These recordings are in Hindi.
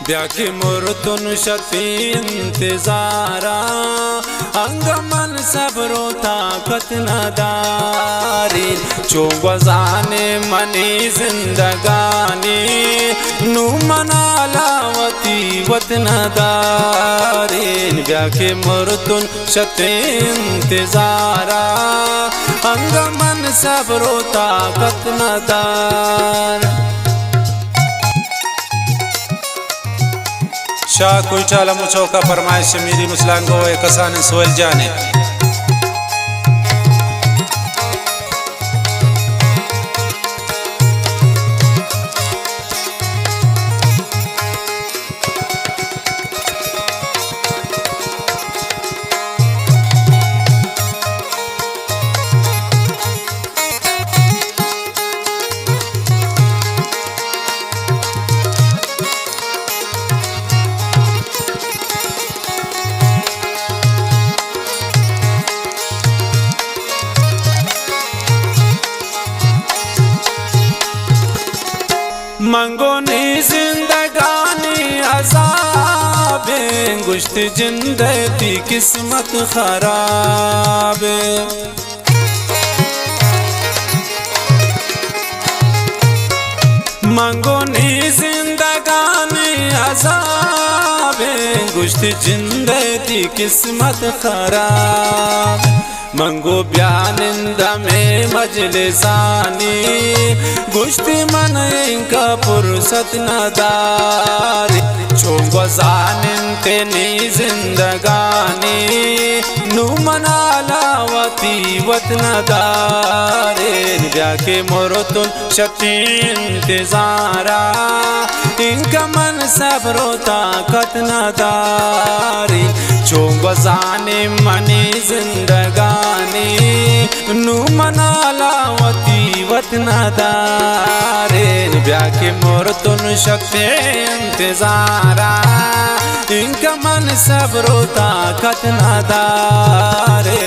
ब्याखी मुर्तुन शती इंतजारा अंगमन सबरो ताकत नदारी चोगजाने मनी जिंदगानी नू मनालावती वतनदारी ब्याखी मुर्तुन शती इंतजारा अंगमन सबरो ताकत नदार। शाह कोई चाला मुचौका फरमाइश मेरी मुसलांगो कसान सोयल जाने मंगोनी जिंदगानी अज़ाब गुश्त जिंदगी किस्मत खराब मंगोनी जिंदगानी अज़ाब गुश्त जिंदगी किस्मत खराब मंगो ब्यानिंदा में मजलिसानी गुश्ती मन इनका पुरसत नदारी चोगजानिन तेनी जिंदगानी नू मनालावती वतनदारी ब्याके मुर्तुन शती इंतजारा इनका मन सबरो ताकत नदारी चोगजाने मनी जिंदगानी नू मनालावती वतनदारी ब्याके मुर्तुन शक्ति इंतजारा इनका मन सबरो ताकत नदारी।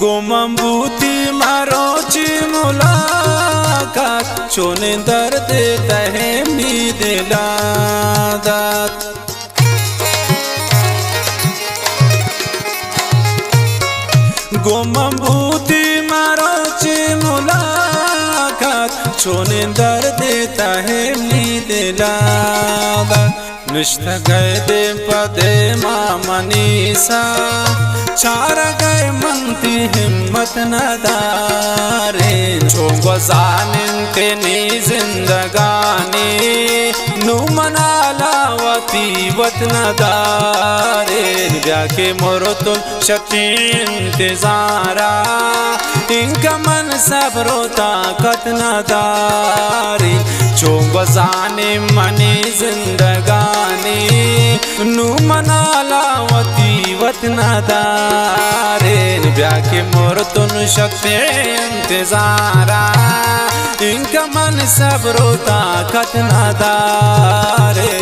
गोमंबूती मारोची मुलाकात चोने दर्द तहे मी दिलादात गोमंबूती मारोची मुलाकात चोने दर्द तहे मी दिलादात निष्ठ गए दे पदे मामनीसा चार गए मनती हिम्मत नदारे चोगजानिन तेनी जिंदगानी नू मनालावती वतनदारी ब्याके मुर्तुन शती इंतजारा इनका मन सबरो ताकत नदारी चोगजाने मनी जिंदगानी नू मनालावती वतनदारी ब्याके मुर्तुन शक्ति इंतजारा इनका मन सबरो ताकत नदारी।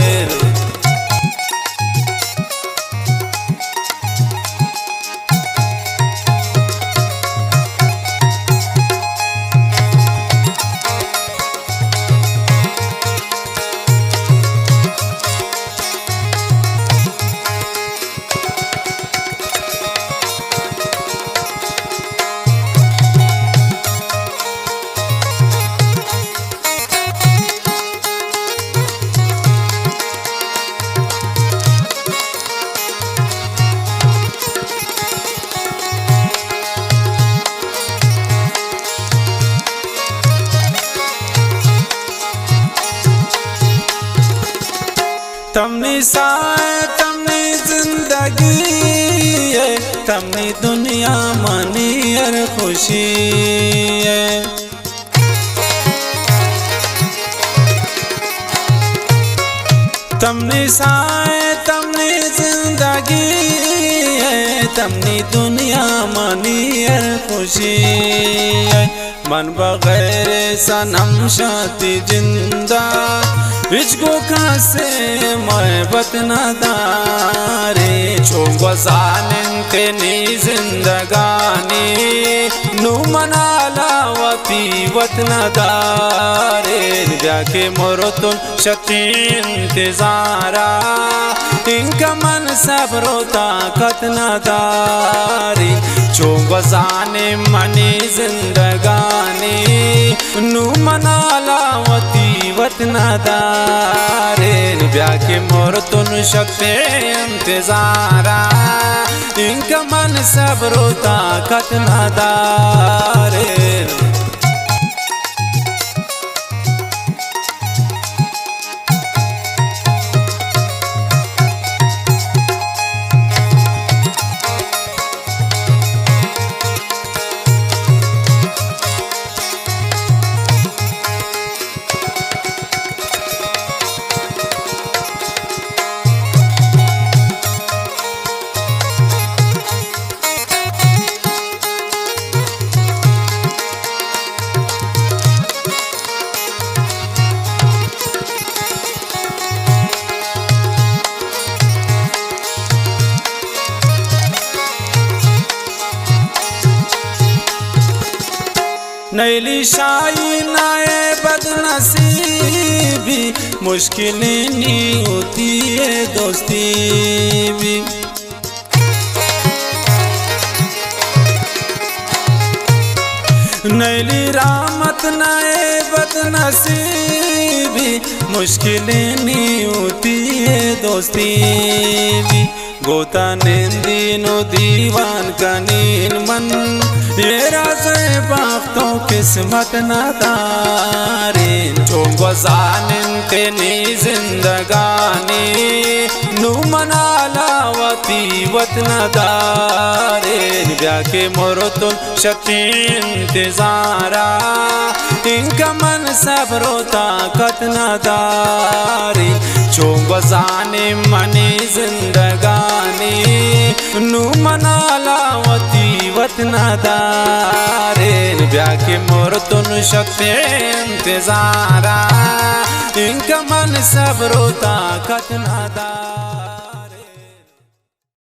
तमनी साए तमनी जिंदगी है, तमनी दुनिया मनी हर खुशी है। तमनी साए तमनी जिंदगी है, तमनी दुनिया मनी हर खुशी है। मन बगैर सनम शाती जिंदा बिचको खासे मोहब्बत न दारे चोंगवाजानिन के नी जिंदगानी नु मनाला वती वतन दारे ब्याके मोरतुन शक्ति इंतजारा इनका मन सब्रो ताकत न दारी चोंगवाजाने मनी जिंदगानी नु मनाला वती वतन दारे ब्याके मोरतुन शक्ति इंतजारा इनका मन सब्रो ताकत न दारे। नैली शाही नाए बदनसीबी मुश्किलें नहीं होती है दोस्ती भी। नैली रामत नाए बदनसीबी मुश्किलें नहीं होती है दोस्ती भी। गोता नींदीनो दीवान का नीन मन ये राज़े बाख्तों किस्मत न दारे चोंगवाजानिन के नी जिंदगानी नु मनाला वती वतन दारे ब्याके मोरतुन शक्ति इंतजारा इनका मन सब्रो ताकत न दारी चोंगवाजाने मनी जिंदगानी नु मनाला वती वतन दारे ब्याके मोरतुन शक्ति इंतजारा इनका मन सब्रो ताकत न दारे।